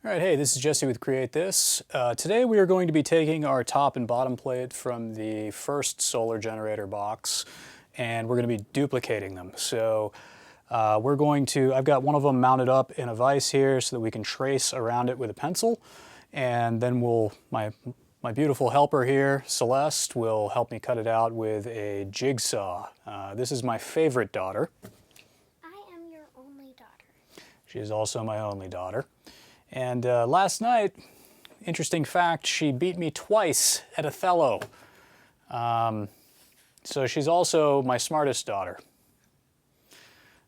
All right, hey, this is Jesse with Create This. Today we are going to be taking our top and bottom plate from the first solar generator box, and we're going to be duplicating them. So I've got one of them mounted up in a vise here so that we can trace around it with a pencil, and then my beautiful helper here, Celeste, will help me cut it out with a jigsaw. This is my favorite daughter. I am your only daughter. She is also my only daughter. And last night, interesting fact, she beat me twice at Othello. So she's also my smartest daughter.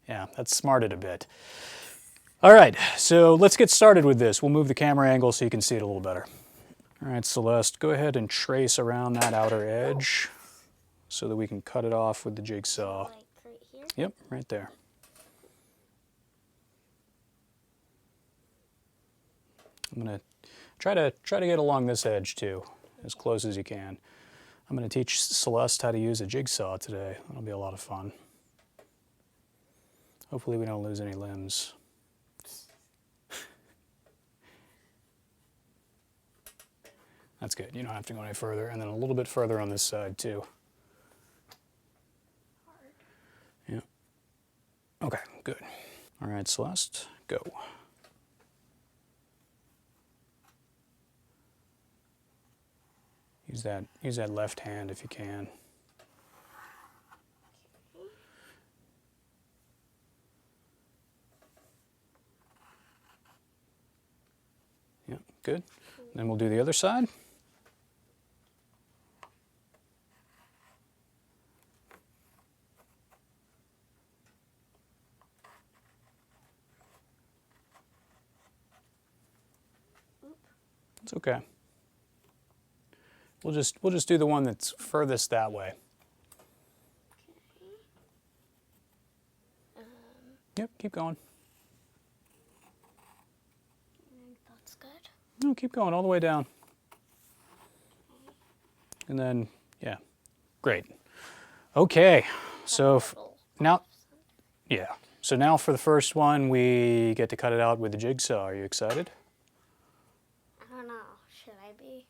Yeah, that's smarted a bit. All right, so let's get started with this. We'll move the camera angle so you can see it a little better. All right, Celeste, go ahead and trace around that outer edge so that we can cut it off with the jigsaw. Like right here? Yep, right there. I'm going to try to get along this edge too, as close as you can. I'm going to teach Celeste how to use a jigsaw today. That'll be a lot of fun. Hopefully we don't lose any limbs. That's good. You don't have to go any further. And then a little bit further on this side too. Yeah. Okay, good. All right, Celeste, go. Use that left hand if you can. Yeah, good. Then we'll do the other side. It's okay. We'll just do the one that's furthest that way. Yep, keep going. That's good. No, keep going all the way down. And then, yeah, great. Okay, so now, yeah. So now for the first one, we get to cut it out with the jigsaw. Are you excited? I don't know. Should I be?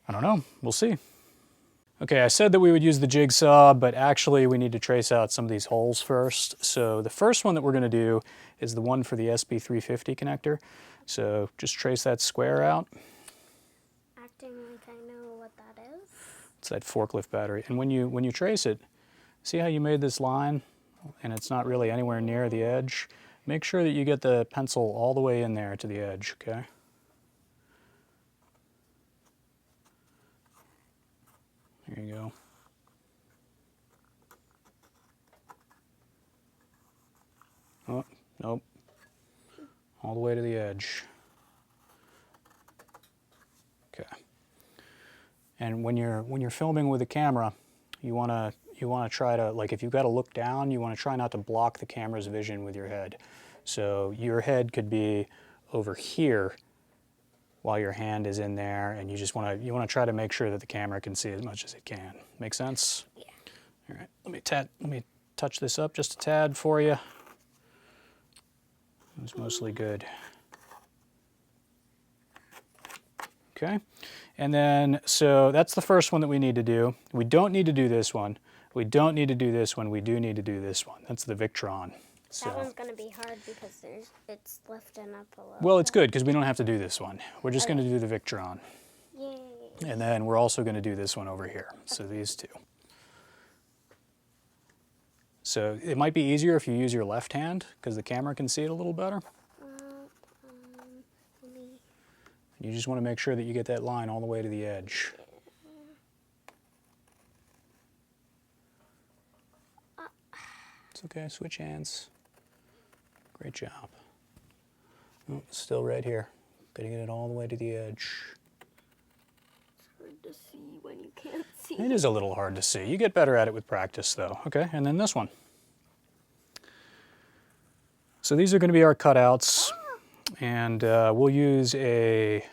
I don't know. We'll see. Okay, I said that we would use the jigsaw, but actually we need to trace out some of these holes first. So the first one that we're going to do is the one for the Sb350 connector. So just trace that square out. Acting like I know what that is. It's that forklift battery. And when you trace it, see how you made this line and it's not really anywhere near the edge? Make sure that you get the pencil all the way in there to the edge, okay? There you go. Oh, nope. All the way to the edge. Okay. And when you're filming with a camera, you want to try to, like, if you've got to look down, you want to try not to block the camera's vision with your head. So your head could be over here while your hand is in there, and you want to try to make sure that the camera can see as much as it can. Make sense? Yeah. All right. Let me touch this up just a tad for you. It's mostly good. Okay. And then, so that's the first one that we need to do. We don't need to do this one. We don't need to do this one. We do need to do this one. That's the Victron. So, That one's going to be hard because it's lifting up a little. well, it's good because we don't have to do this one. We're just going to do the Victron. Yay. And then we're also going to do this one over here. So these two. So it might be easier if you use your left hand because the camera can see it a little better. You just want to make sure that you get that line all the way to the edge. It's okay, switch hands. Great job. Oh, it's still right here. Gotta get it all the way to the edge. It's hard to see when you can't see. It is a little hard to see. You get better at it with practice though. Okay, and then this one. So these are going to be our cutouts. And we'll use a,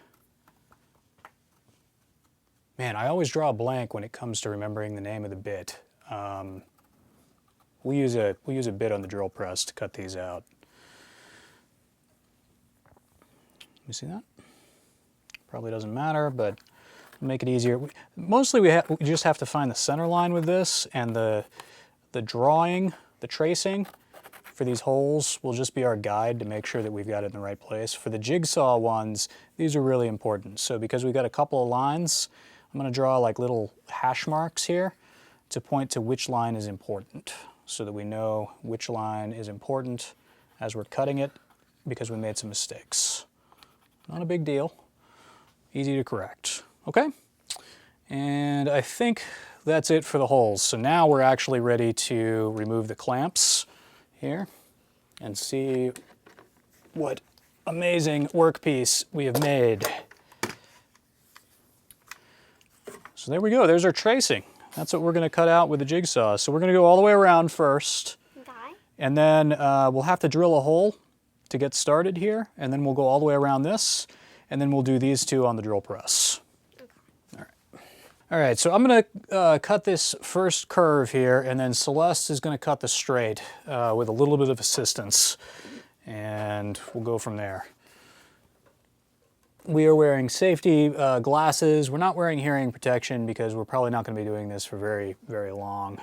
man, I always draw a blank when it comes to remembering the name of the bit. We'll use a bit on the drill press to cut these out. You see that? Probably doesn't matter, but make it easier. Mostly we just have to find the center line with this, and the drawing, the tracing for these holes will just be our guide to make sure that we've got it in the right place. For the jigsaw ones, these are really important. So because we've got a couple of lines, I'm going to draw like little hash marks here to point to which line is important, so that we know which line is important as we're cutting it because we made some mistakes. Not a big deal. Easy to correct. Okay? And I think that's it for the holes. So now we're actually ready to remove the clamps here and see what amazing workpiece we have made. So there we go. There's our tracing. That's what we're going to cut out with the jigsaw. So we're going to go all the way around first. Okay. And then we'll have to drill a hole to get started here. And then we'll go all the way around this. And then we'll do these two on the drill press. All right, so I'm going to cut this first curve here, and then Celeste is going to cut the straight with a little bit of assistance, and we'll go from there. We are wearing safety glasses. We're not wearing hearing protection because we're probably not going to be doing this for very, very long.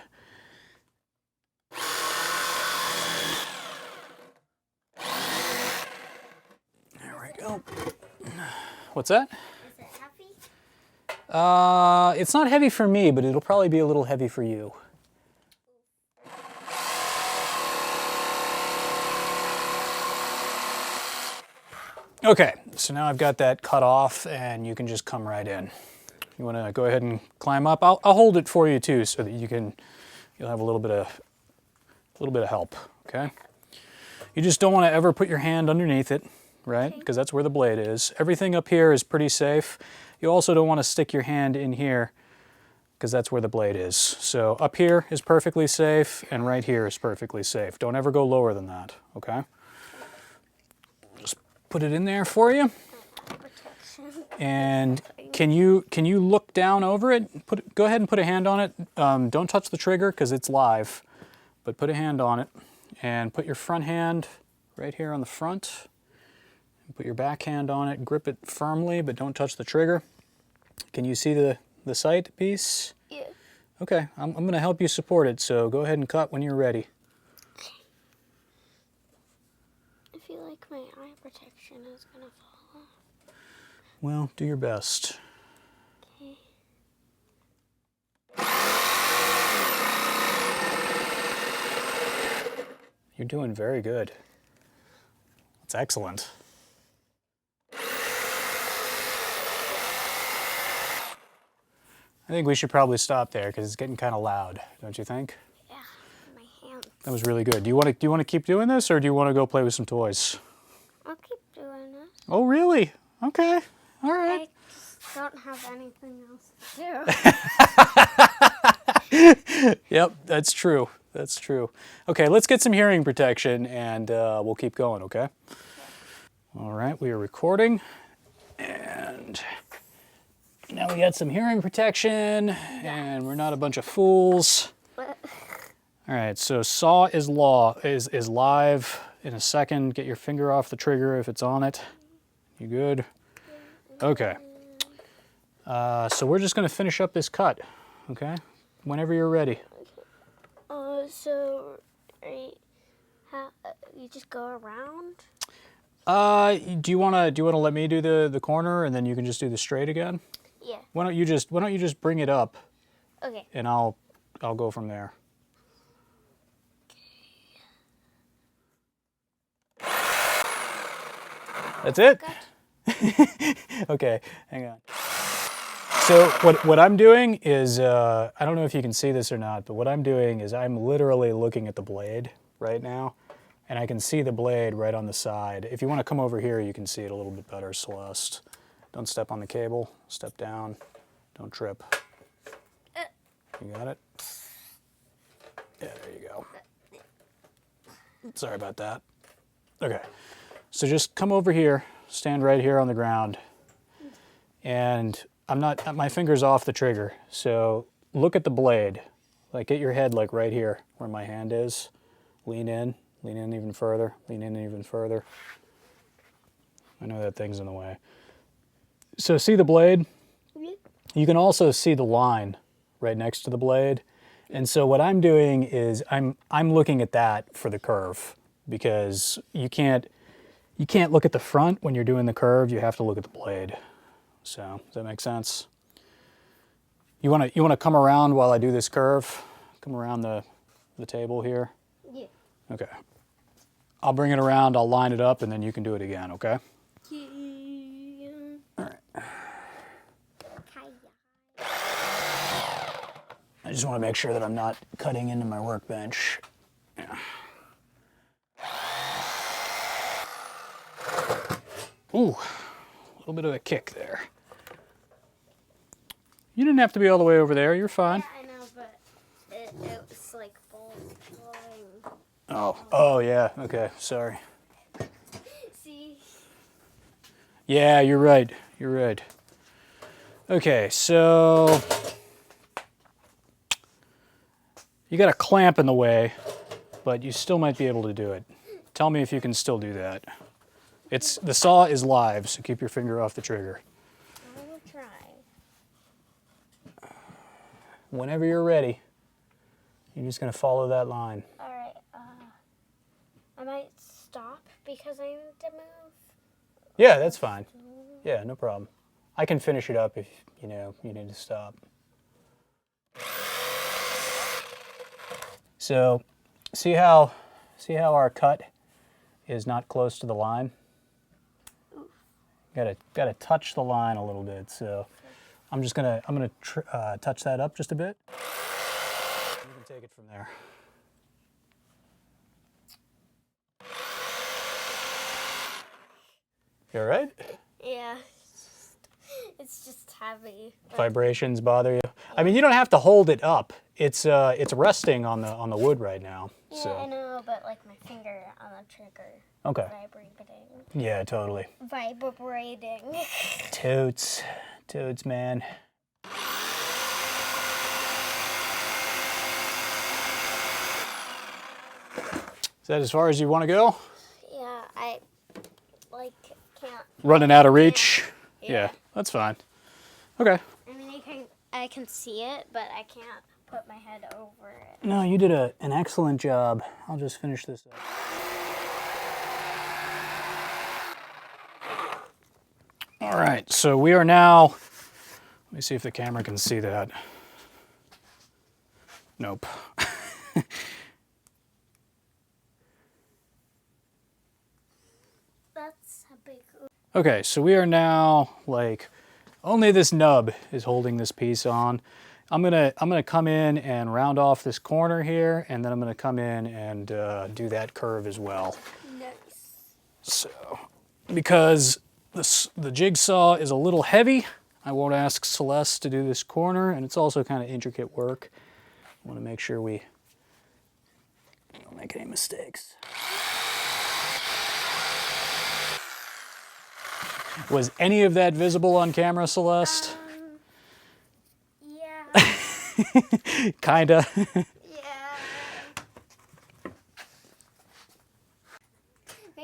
There we go. What's that? Is it heavy? It's not heavy for me, but it'll probably be a little heavy for you. Okay, so now I've got that cut off, and you can just come right in. You want to go ahead and climb up? I'll hold it for you too, so that you'll have a little bit of help. Okay. You just don't want to ever put your hand underneath it, right? Because that's where the blade is. Everything up here is pretty safe. You also don't want to stick your hand in here, because that's where the blade is. So up here is perfectly safe, and right here is perfectly safe. Don't ever go lower than that. Okay. Put it in there for you. And can you look down over it? Go ahead and put a hand on it. Don't touch the trigger because it's live, but put a hand on it and put your front hand right here on the front. Put your back hand on it, grip it firmly, but don't touch the trigger. Can you see the sight piece? Yeah. Okay, I'm going to help you support it, so go ahead and cut when you're ready. I feel like my eye protection is gonna fall off. Well, do your best. Okay. You're doing very good. That's excellent. I think we should probably stop there because it's getting kind of loud, don't you think? Yeah, my hands. That was really good. Do you want to keep doing this, or do you want to go play with some toys? I'll keep doing this. Oh, really? Okay. All right. I just don't have anything else to do. Yep, that's true. That's true. Okay, let's get some hearing protection, and we'll keep going, okay? All right, we are recording, and now we got some hearing protection, and we're not a bunch of fools. All right, so saw is live in a second. Get your finger off the trigger if it's on it. You good? Okay. So we're just going to finish up this cut, okay? Whenever you're ready. So you just go around? Do you wanna let me do the corner, and then you can just do the straight again? Yeah. Why don't you just bring it up? Okay. And I'll go from there. That's it? Okay, hang on. So what I'm doing is, I don't know if you can see this or not, but what I'm doing is I'm literally looking at the blade right now, and I can see the blade right on the side. If you want to come over here, you can see it a little bit better, Celeste. Don't step on the cable, step down, don't trip. You got it? Yeah, there you go. Sorry about that. Okay, so just come over here, stand right here on the ground, and my finger's off the trigger, so look at the blade. Like, get your head like right here where my hand is. Lean in even further, lean in even further. I know that thing's in the way. So see the blade? You can also see the line right next to the blade. And so what I'm doing is I'm looking at that for the curve, because you can't look at the front when you're doing the curve. You have to look at the blade. So does that make sense? You want to come around while I do this curve? Come around the table here? Yeah. Okay. I'll bring it around, I'll line it up, and then you can do it again, okay? Yeah. All right. I just want to make sure that I'm not cutting into my workbench. Yeah. Ooh, a little bit of a kick there. You didn't have to be all the way over there, you're fine. Yeah, I know, but it was like falling. Oh yeah, okay, sorry. See? Yeah, you're right, you're right. Okay, so you got a clamp in the way, but you still might be able to do it. Tell me if you can still do that. The saw is live, so keep your finger off the trigger. I will try. Whenever you're ready, you're just gonna follow that line. All right. I might stop because I need to move. Yeah, that's fine. Yeah, no problem. I can finish it up if you need to stop. So, see how our cut is not close to the line? Gotta touch the line a little bit. So, I'm gonna touch that up just a bit. You can take it from there. You all right? Yeah. It's just heavy. Vibrations bother you? I mean, you don't have to hold it up. It's resting on the wood right now. Yeah, So. I know, but like my finger on the trigger. Okay. Vibrating. Yeah, totally. Vibrating. Totes, man. Is that as far as you want to go? Yeah, I can't. Running out of reach? Yeah, that's fine. Okay. I mean, I can see it, but I can't put my head over it. No, you did an excellent job. I'll just finish this up. All right, so we are now, let me see if the camera can see that. Nope. That's a big. Okay, so we are now only this nub is holding this piece on. I'm gonna come in and round off this corner here, and then I'm gonna come in and do that curve as well. Nice. So, because the jigsaw is a little heavy, I won't ask Celeste to do this corner, and it's also kind of intricate work. I want to make sure we don't make any mistakes. Was any of that visible on camera, Celeste? Yeah. Kinda. Yeah.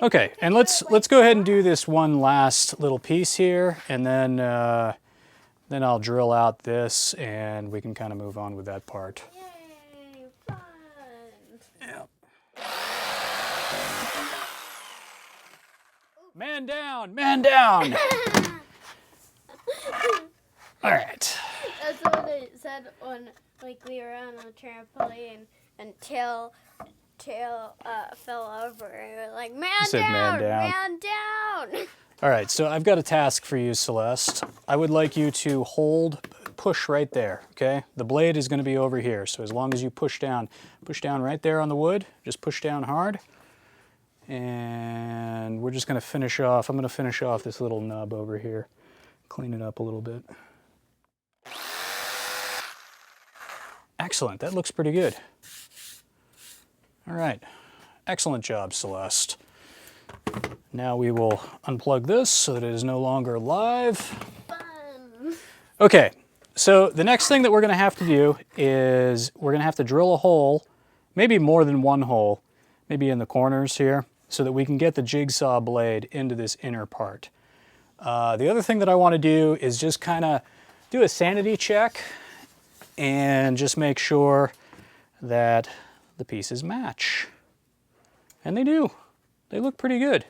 Okay, and let's go ahead and do this one last little piece here, and then I'll drill out this, and we can kind of move on with that part. Yay, fun. Yeah. Man down, man down. All right. That's what it said when we were on a trampoline and tail fell over. And we were like, man down, man down. All right, so I've got a task for you, Celeste. I would like you to push right there, okay? The blade is gonna be over here, so as long as you push down right there on the wood, just push down hard. And we're just gonna finish off, I'm gonna finish off this little nub over here. Clean it up a little bit. Excellent, that looks pretty good. All right, excellent job, Celeste. Now we will unplug this so that it is no longer live. Fun. Okay, so the next thing that we're gonna have to do is we're gonna have to drill a hole, maybe more than one hole, maybe in the corners here. so that we can get the jigsaw blade into this inner part. The other thing that I want to do is just kind of do a sanity check and just make sure that the pieces match. And they do. They look pretty good.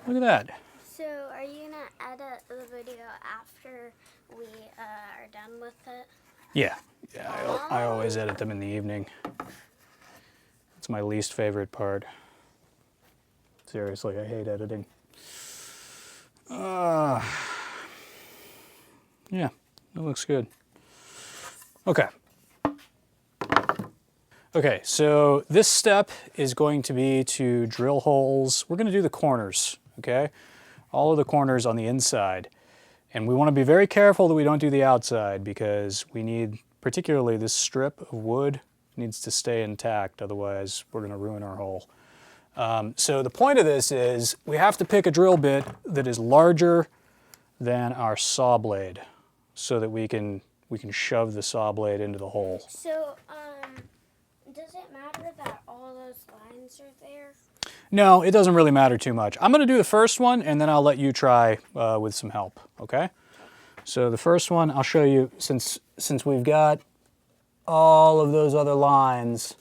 Look at that. So are you going to edit the video after we are done with it? Yeah, I always edit them in the evening. It's my least favorite part. Seriously, I hate editing. Yeah, it looks good. Okay. Okay, so this step is going to be to drill holes. We're going to do the corners, okay? All of the corners on the inside. And we want to be very careful that we don't do the outside because we need, particularly this strip of wood, needs to stay intact, otherwise we're going to ruin our hole. So the point of this is we have to pick a drill bit that is larger than our saw blade so that we can shove the saw blade into the hole. So, does it matter that all those lines are there? No, it doesn't really matter too much. I'm going to do the first one and then I'll let you try with some help, okay? So the first one, I'll show you, since we've got all of those other lines,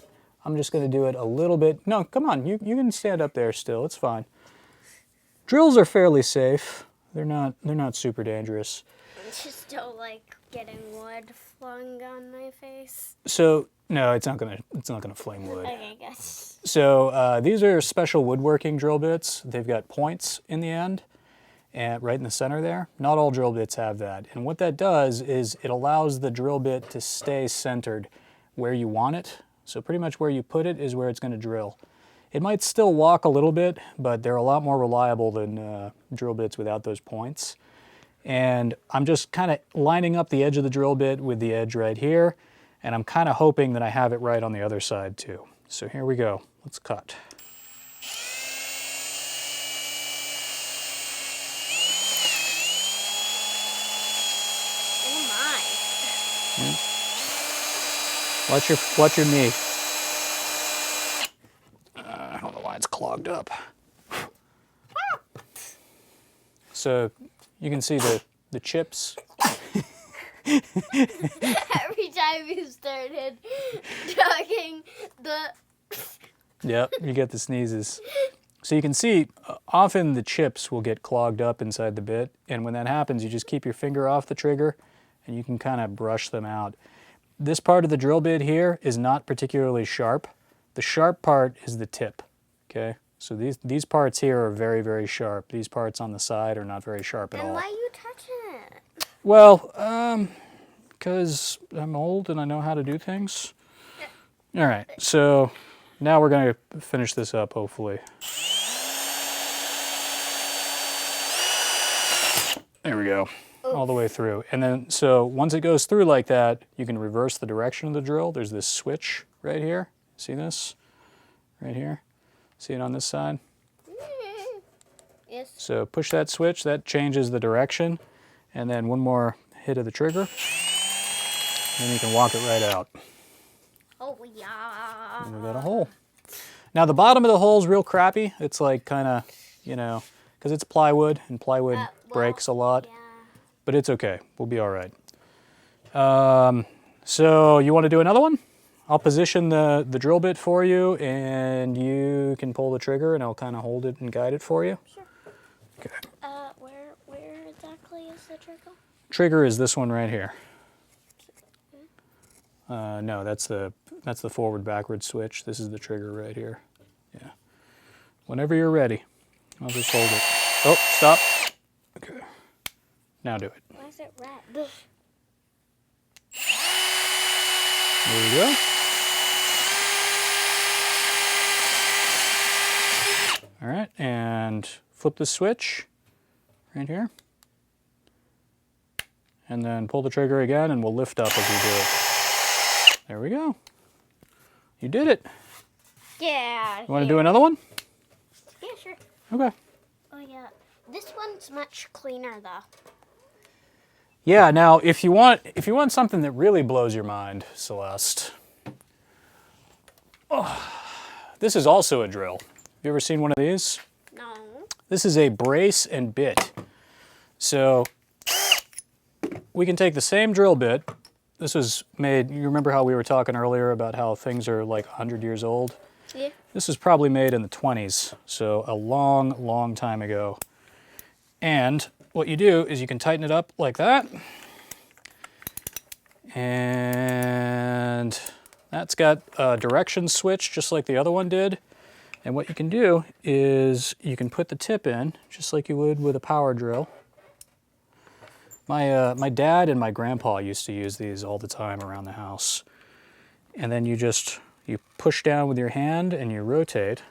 I'm just going to do it a little bit. No, come on, you can stand up there still, it's fine. Drills are fairly safe. They're not super dangerous. I just don't like getting wood flung on my face. So no, it's not gonna flame wood. Okay, good. So these are special woodworking drill bits. They've got points in the end, and right in the center there. Not all drill bits have that, and what that does is it allows the drill bit to stay centered where you want it. So pretty much where you put it is where it's going to drill. It might still walk a little bit, but they're a lot more reliable than drill bits without those points. And I'm just kind of lining up the edge of the drill bit with the edge right here, and I'm kind of hoping that I have it right on the other side too. So here we go. Let's cut. Oh my. Watch your knee. I don't know why it's clogged up. So you can see the chips. Every time you started talking, Yep, you get the sneezes. So you can see often the chips will get clogged up inside the bit, and when that happens you just keep your finger off the trigger and you can kind of brush them out. This part of the drill bit here is not particularly sharp. The sharp part is the tip, okay? So these parts here are very, very sharp. These parts on the side are not very sharp at all. And why are you touching it? Well, because I'm old and I know how to do things. All right, so now we're going to finish this up, hopefully. There we go. All the way through. And then, so once it goes through like that, you can reverse the direction of the drill. There's this switch right here. See this? Right here. See it on this side? Yes. So push that switch, that changes the direction. And then one more hit of the trigger. And you can walk it right out. Oh, yeah. And we got a hole. Now the bottom of the hole is real crappy. It's like kind of, you know, because it's plywood and plywood breaks a lot. Yeah. But it's okay. We'll be all right. So you want to do another one? I'll position the drill bit for you and you can pull the trigger and I'll kind of hold it and guide it for you. Sure. Okay. Where exactly is the trigger? Trigger is this one right here. No, that's the forward-backward switch. This is the trigger right here. Yeah. Whenever you're ready, I'll just hold it. Oh, stop. Okay. Now do it. Why is it red? There we go. All right, and flip the switch right here. And then pull the trigger again and we'll lift up as we do it. There we go. You did it. Yeah. You want to do another one? Yeah, sure. Okay. Oh, yeah. This one's much cleaner, though. Yeah, now if you want something that really blows your mind, Celeste, this is also a drill. you ever seen one of these? No. This is a brace and bit. So we can take the same drill bit. This was made, you remember how we were talking earlier about how things are like 100 years old? Yeah. This was probably made in the 20s, so a long, long time ago. And what you do is you can tighten it up like that. And that's got a direction switch just like the other one did. And what you can do is you can put the tip in just like you would with a power drill. My dad and my grandpa used to use these all the time around the house. And then you push down with your hand and you rotate.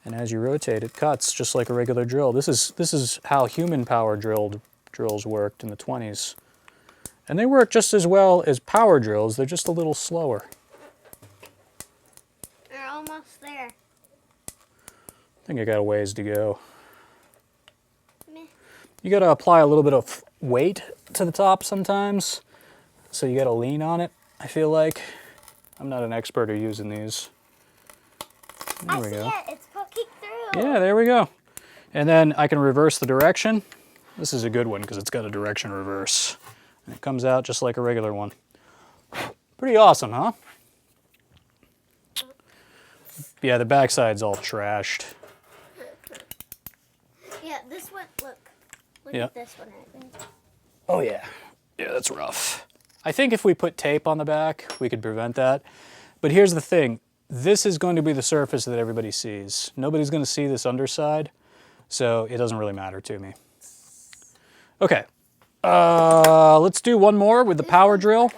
And as you rotate, it cuts just like a regular drill. This is how human power drills worked in the 20s. And they work just as well as power drills. They're just a little slower. We're almost there. I think I got a ways to go. Meh. You got to apply a little bit of weight to the top sometimes. So you got to lean on it, I feel like. I'm not an expert at using these. There we go. It's poking through. Yeah, there we go. And then I can reverse the direction. This is a good one because it's got a direction reverse. And it comes out just like a regular one. Pretty awesome, huh? Yeah, the backside's all trashed. Yeah, this one, look. Look Yeah. at this one. Oh yeah. Yeah, that's rough. I think if we put tape on the back, we could prevent that. But here's the thing. This is going to be the surface that everybody sees. Nobody's going to see this underside, so it doesn't really matter to me. Okay. Let's do one more with the power drill.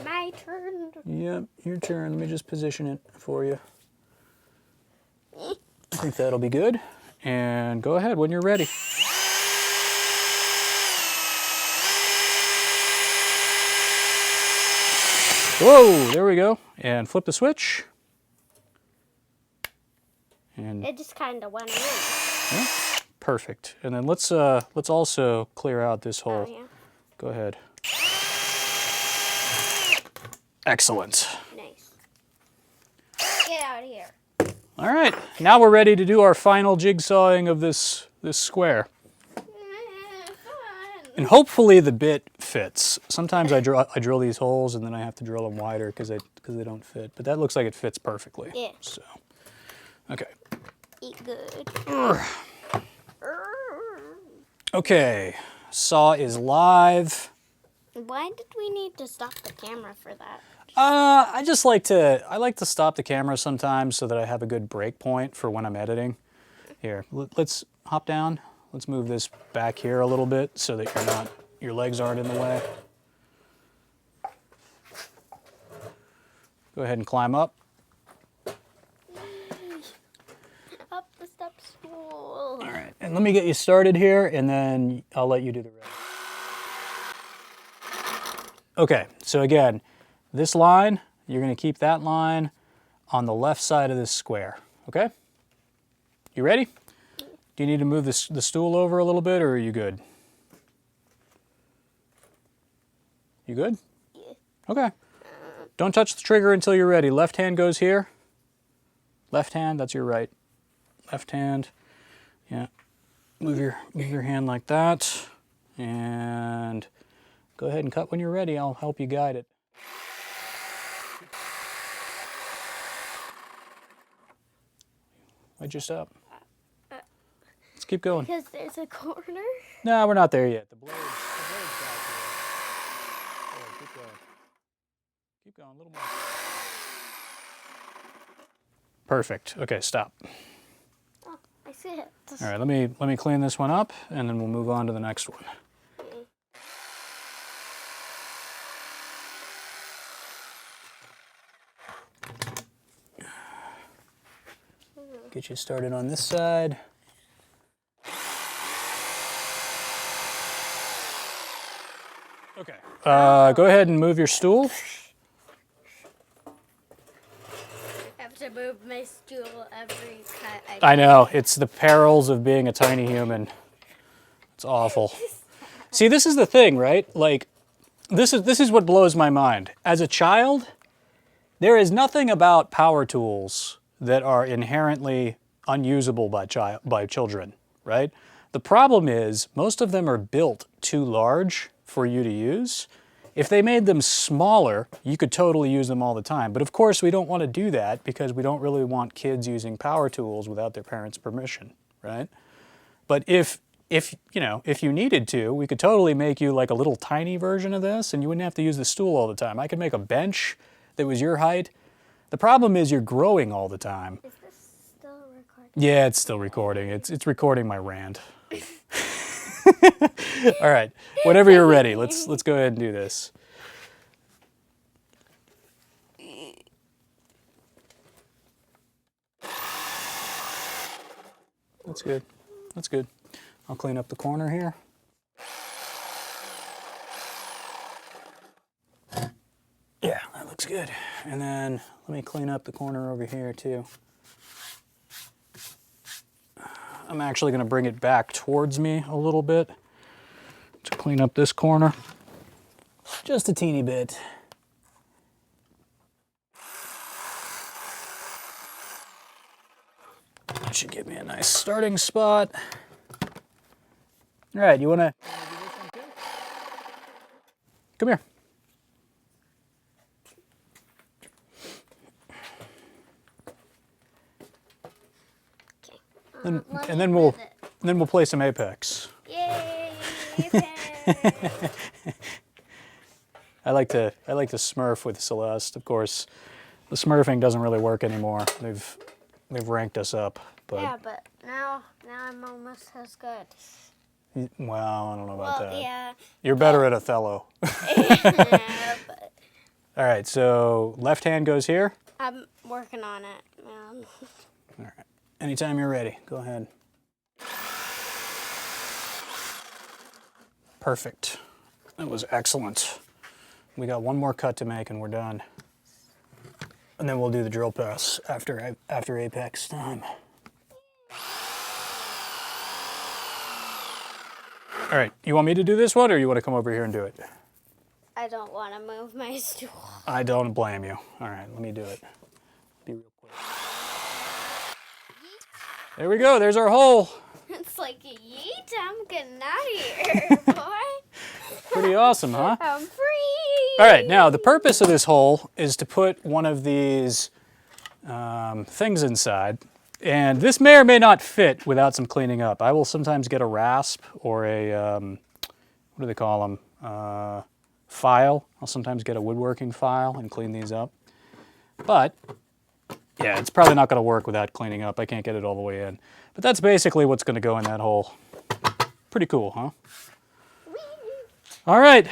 My turn. Yep, your turn. Let me just position it for you. I think that'll be good. And go ahead when you're ready. Whoa, there we go. And flip the switch. And It just kind of went in. yeah, perfect. And then let's also clear out this hole. Oh, yeah. Go ahead. Excellent. Nice. Get out of here. All right, now we're ready to do our final jigsawing of this square. Fun. And hopefully the bit fits. Sometimes I drill these holes and then I have to drill them wider because they don't fit. But that looks like it fits perfectly. Yeah. So, okay. Eat good. Okay, saw is live. Why did we need to stop the camera for that? I like to stop the camera sometimes so that I have a good break point for when I'm editing. Here, let's hop down. Let's move this back here a little bit so that your legs aren't in the way. Go ahead and climb up. Up the step stool. All right, and let me get you started here and then I'll let you do the rest. Okay, so again, this line, you're gonna keep that line on the left side of this square, okay? You ready? Do you need to move the stool over a little bit or are you good? You good? Yeah. Okay. Don't touch the trigger until you're ready. Left hand goes here. Left hand, that's your right. Left hand, yeah. Move your hand like that. And go ahead and cut when you're ready. I'll help you guide it. Why'd you stop? Let's keep going. Because there's a corner. No, we're not there yet. The blade's back here. Oh, keep going. Keep going, a little more. Perfect. Okay, stop. Oh, I see it. All right, let me clean this one up, and then we'll move on to the next one. Get you started on this side. Okay. Go ahead and move your stool. I have to move my stool every cut. I know, it's the perils of being a tiny human. It's awful. See, this is the thing, right? Like, this is what blows my mind. As a child, There is nothing about power tools that are inherently unusable by children, right? The problem is most of them are built too large for you to use. If they made them smaller, you could totally use them all the time. But of course, we don't want to do that because we don't really want kids using power tools without their parents' permission, right? But if you needed to, we could totally make you like a little tiny version of this and you wouldn't have to use the stool all the time. I could make a bench that was your height. The problem is you're growing all the time. Is this still recording? Yeah, it's still recording. It's recording my rant. All right, whenever you're ready, let's go ahead and do this. That's good. That's good. I'll clean up the corner here. Yeah, that looks good. And then let me clean up the corner over here too. I'm actually going to bring it back towards me a little bit to clean up this corner. Just a teeny bit. That should give me a nice starting spot. All right, you want to do this one too? Come here. And then we'll play some Apex. Yay! Apex. I like to smurf with Celeste. Of course, the smurfing doesn't really work anymore. They've ranked us up. But yeah, but now I'm almost as good. Well, I don't know about that. Yeah. You're better at Othello. Yeah, but All right, so left hand goes here. I'm working on it, man. All right. Anytime you're ready, go ahead. Perfect. That was excellent. We got one more cut to make and we're done. And then we'll do the drill press after Apex time. All right, you want me to do this one or you want to come over here and do it? I don't want to move my stool. I don't blame you. All right, let me do it. Be real quick. There we go, there's our hole. It's like a yeet, I'm getting out of here, boy. Pretty awesome, huh? I'm free. All right, now the purpose of this hole is to put one of these things inside. And this may or may not fit without some cleaning up. I will sometimes get a rasp or a, what do they call them? File. I'll sometimes get a woodworking file and clean these up. But yeah, it's probably not going to work without cleaning up. I can't get it all the way in. But that's basically what's going to go in that hole. Pretty cool, huh? All right,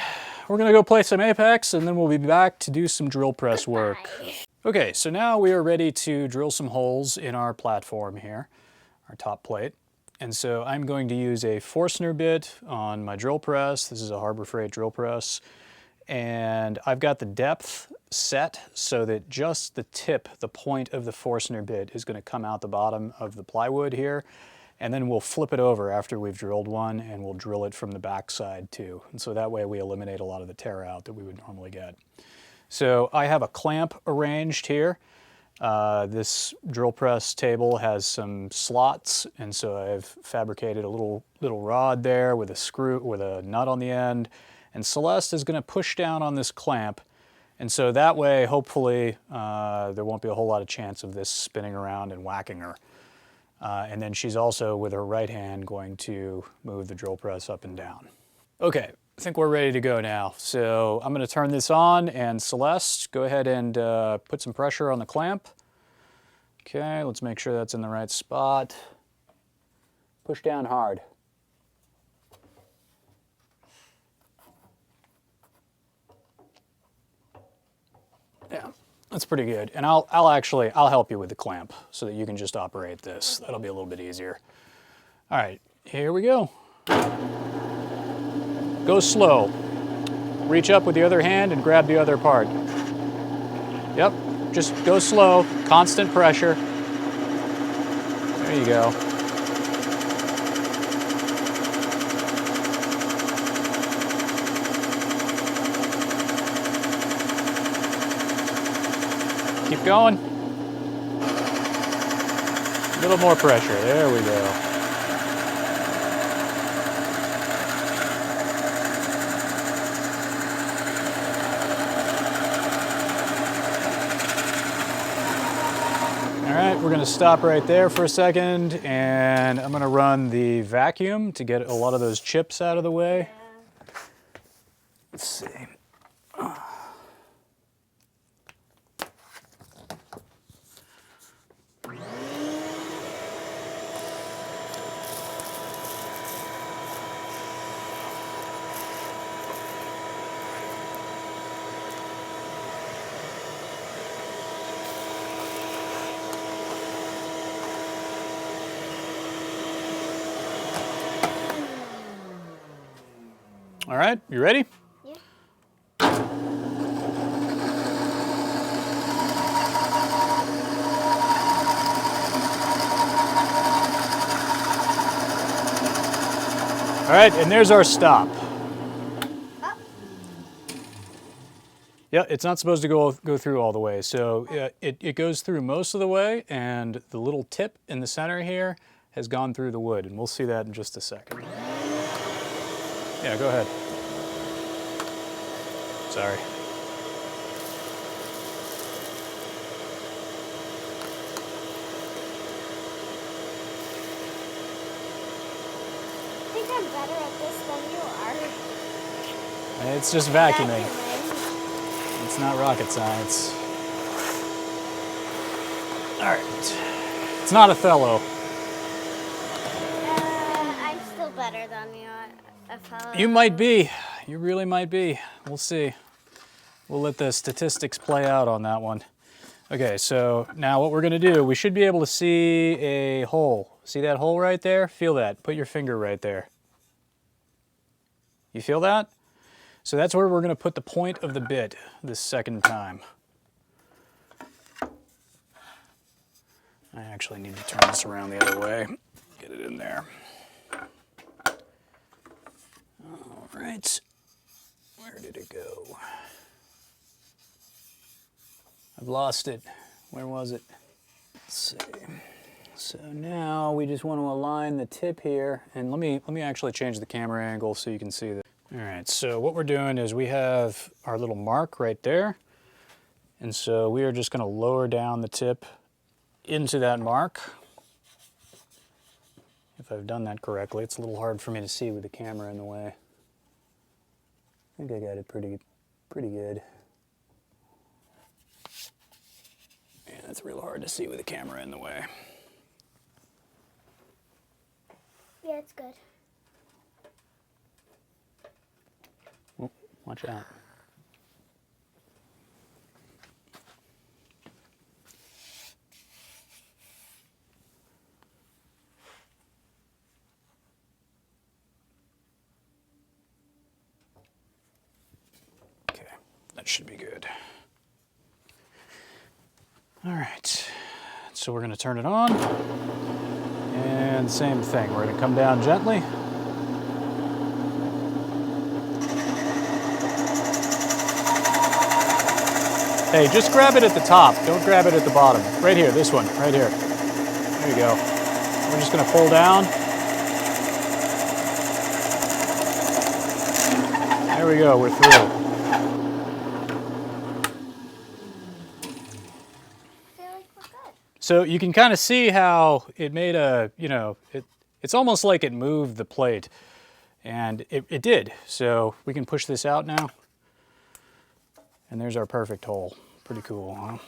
we're going to go play some Apex and then we'll be back to do some drill press work. Okay, so now we are ready to drill some holes in our platform here, our top plate. And so I'm going to use a Forstner bit on my drill press. This is a Harbor Freight drill press. And I've got the depth set so that just the tip, the point of the Forstner bit is going to come out the bottom of the plywood here. And then we'll flip it over after we've drilled one and we'll drill it from the back side too. And so that way we eliminate a lot of the tear out that we would normally get. So I have a clamp arranged here. This drill press table has some slots, and so I've fabricated a little rod there with a screw, with a nut on the end. And Celeste is going to push down on this clamp, and so that way, hopefully, there won't be a whole lot of chance of this spinning around and whacking her. And then she's also, with her right hand, going to move the drill press up and down. Okay. I think we're ready to go now. So I'm going to turn this on, and Celeste, go ahead and put some pressure on the clamp. Okay, let's make sure that's in the right spot. Push down hard. Yeah, that's pretty good. And I'll help you with the clamp so that you can just operate this. That'll be a little bit easier. All right, here we go. Go slow. Reach up with the other hand and grab the other part. Yep, just go slow, constant pressure. There you go. Keep going. A little more pressure. There we go. All right, we're going to stop right there for a second, and I'm going to run the vacuum to get a lot of those chips out of the way. Let's see. All right, you ready? Yeah. All right, and there's our stop. Oh. Yeah, it's not supposed to go through all the way. So it goes through most of the way, and the little tip in the center here has gone through the wood, and we'll see that in just a second. Yeah, go ahead. Sorry. I think I'm better at this than you are. It's just vacuuming. It's not rocket science. All right. It's not Othello. I'm still better than you at Othello. You might be. You really might be. We'll see. We'll let the statistics play out on that one. Okay, so now what we're going to do, we should be able to see a hole. See that hole right there? Feel that. Put your finger right there. You feel that? So that's where we're going to put the point of the bit this second time. I actually need to turn this around the other way. Get it in there. All right. Where did it go? I've lost it. Where was it? Let's see. So now we just want to align the tip here, and let me actually change the camera angle so you can see that. All right, so what we're doing is we have our little mark right there, and so we are just going to lower down the tip into that mark. If I've done that correctly, it's a little hard for me to see with the camera in the way. I think I got it pretty good. Yeah, that's real hard to see with the camera in the way. Yeah, it's good. Oh, watch out. Okay, that should be good. All right, so we're going to turn it on, and same thing, we're going to come down gently. Hey, just grab it at the top, don't grab it at the bottom. Right here, this one, right here. There you go. We're just going to pull down. There we go, we're through. So you can kind of see how it made a, it's almost like it moved the plate. And it did. So we can push this out now. And there's our perfect hole. Pretty cool, huh?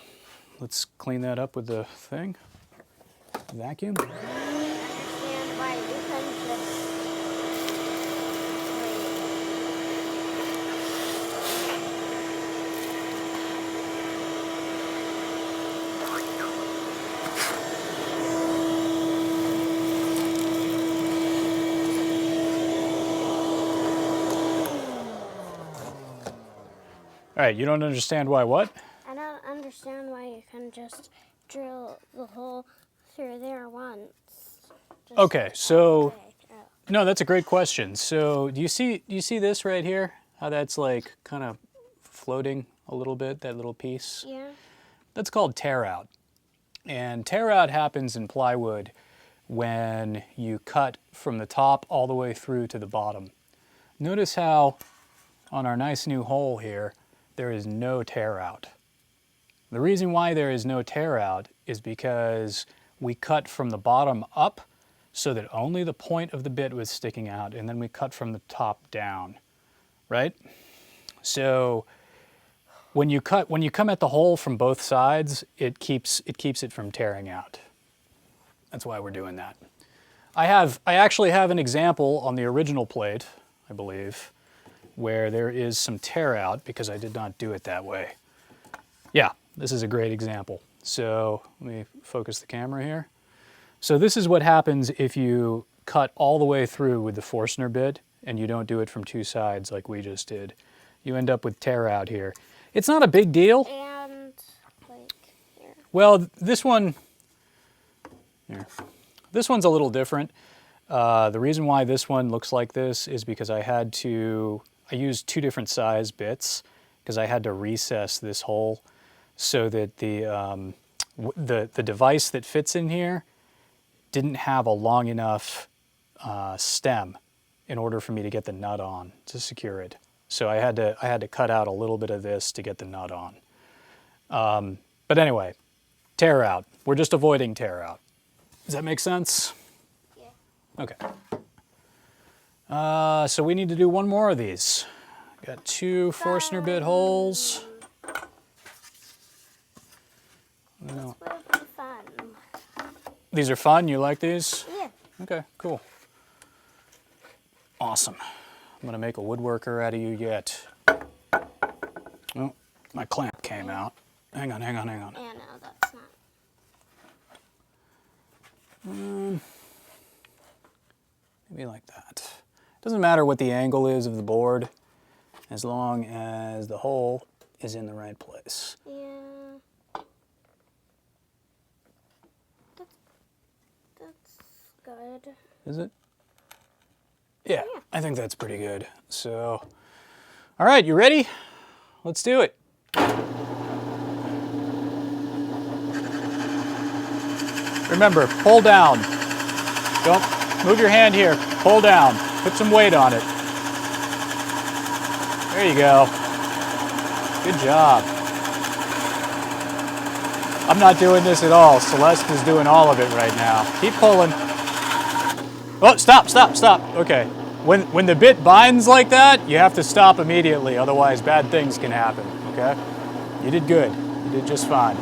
Let's clean that up with the thing. Vacuum. I understand why you couldn't just... All right, you don't understand why what? I don't understand why you couldn't just drill the hole through there once. Just Okay, so oh. no, that's a great question. So do you see this right here? How that's like kind of floating a little bit, that little piece? Yeah. That's called tear out. And tear out happens in plywood when you cut from the top all the way through to the bottom. Notice how on our nice new hole here, there is no tear out. The reason why there is no tear out is because we cut from the bottom up so that only the point of the bit was sticking out, and then we cut from the top down, right? So when you come at the hole from both sides, it keeps it from tearing out. That's why we're doing that. I actually have an example on the original plate, I believe, where there is some tear out because I did not do it that way. Yeah, this is a great example. So let me focus the camera here. So this is what happens if you cut all the way through with the Forstner bit and you don't do it from two sides like we just did. You end up with tear out here. It's not a big deal. And like here. Well, this one, here. This one's a little different. The reason why this one looks like this is because I used two different size bits because I had to recess this hole so that the device that fits in here didn't have a long enough stem in order for me to get the nut on to secure it. So I had to cut out a little bit of this to get the nut on. But anyway, tear out. We're just avoiding tear out. Does that make sense? Yeah. Okay. So we need to do one more of these. Got two Forstner bit holes. This will be fun. These are fun? You like these? Yeah. Okay, cool. Awesome. I'm gonna make a woodworker out of you yet. Oh, my clamp came out. Hang on. Yeah, no, that's not. Maybe like that. Doesn't matter what the angle is of the board, as long as the hole is in the right place. Yeah. That's good. Is it? Yeah, I think that's pretty good. So, all right, you ready? Let's do it. Remember, pull down. Don't move your hand here. Pull down. Put some weight on it. There you go. Good job. I'm not doing this at all. Celeste is doing all of it right now. Keep pulling. Oh, stop. Okay. When the bit binds like that, you have to stop immediately, otherwise bad things can happen, okay? You did good. You did just fine.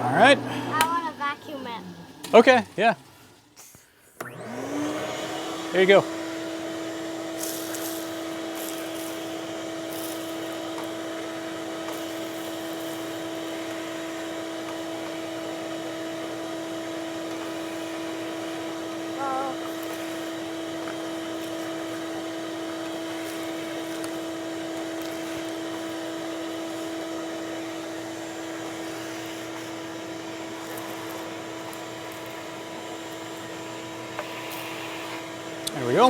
All right. I want to vacuum it. Okay, yeah. There you go. There we go.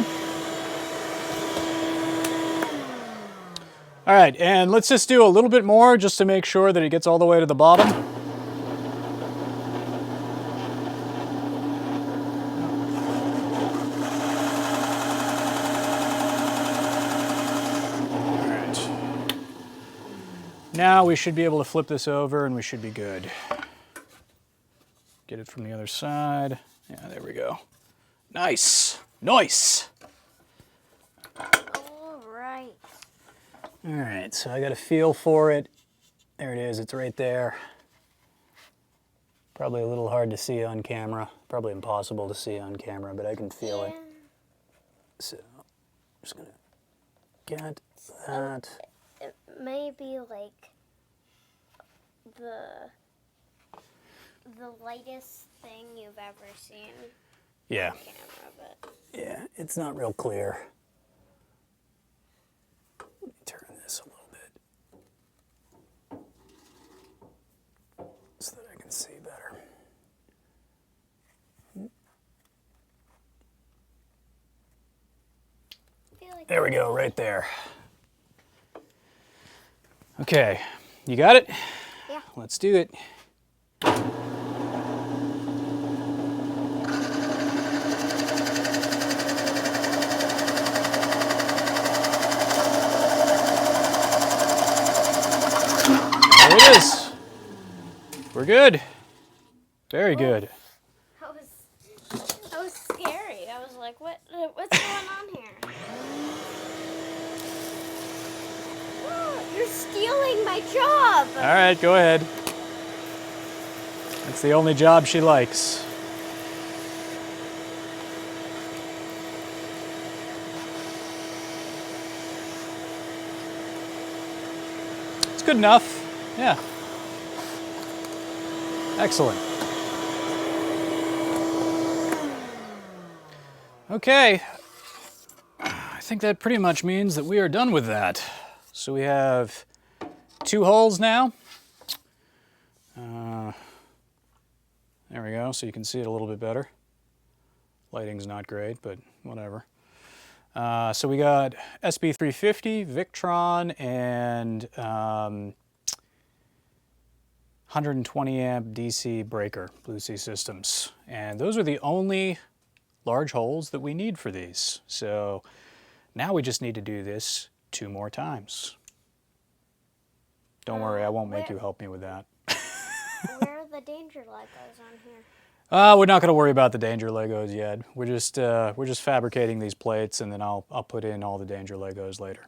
All right, and let's just do a little bit more just to make sure that it gets all the way to the bottom. All right. Now we should be able to flip this over and we should be good. Get it from the other side. Yeah, there we go. Nice. Nice. All right. All right, so I got a feel for it. There it is, it's right there. Probably a little hard to see on camera. Probably impossible to see on camera, but I can feel it. So, I'm just gonna get that. It may be like the lightest thing you've ever seen Yeah. on camera, but Yeah, it's not real clear. Let me turn this a little bit so that I can see better. There we go, right there. Okay, you got it? Yeah. Let's do it. There it is. We're good. Very good. That was scary. I was like, what's going on here? Oh, you're stealing my job. All right, go ahead. That's the only job she likes. It's good enough. Yeah. Excellent. Okay. I think that pretty much means that we are done with that. So we have 2 holes now. There we go, so you can see it a little bit better. Lighting's not great, but whatever. So we got Sb350, Victron, and 120 amp DC breaker, Blue Sea Systems. And those are the only large holes that we need for these. So now we just need to do this 2 more times. Don't worry, I won't make you help me with that. Where are the danger Legos on here? We're not going to worry about the danger Legos yet. We're just fabricating these plates, and then I'll put in all the danger Legos later.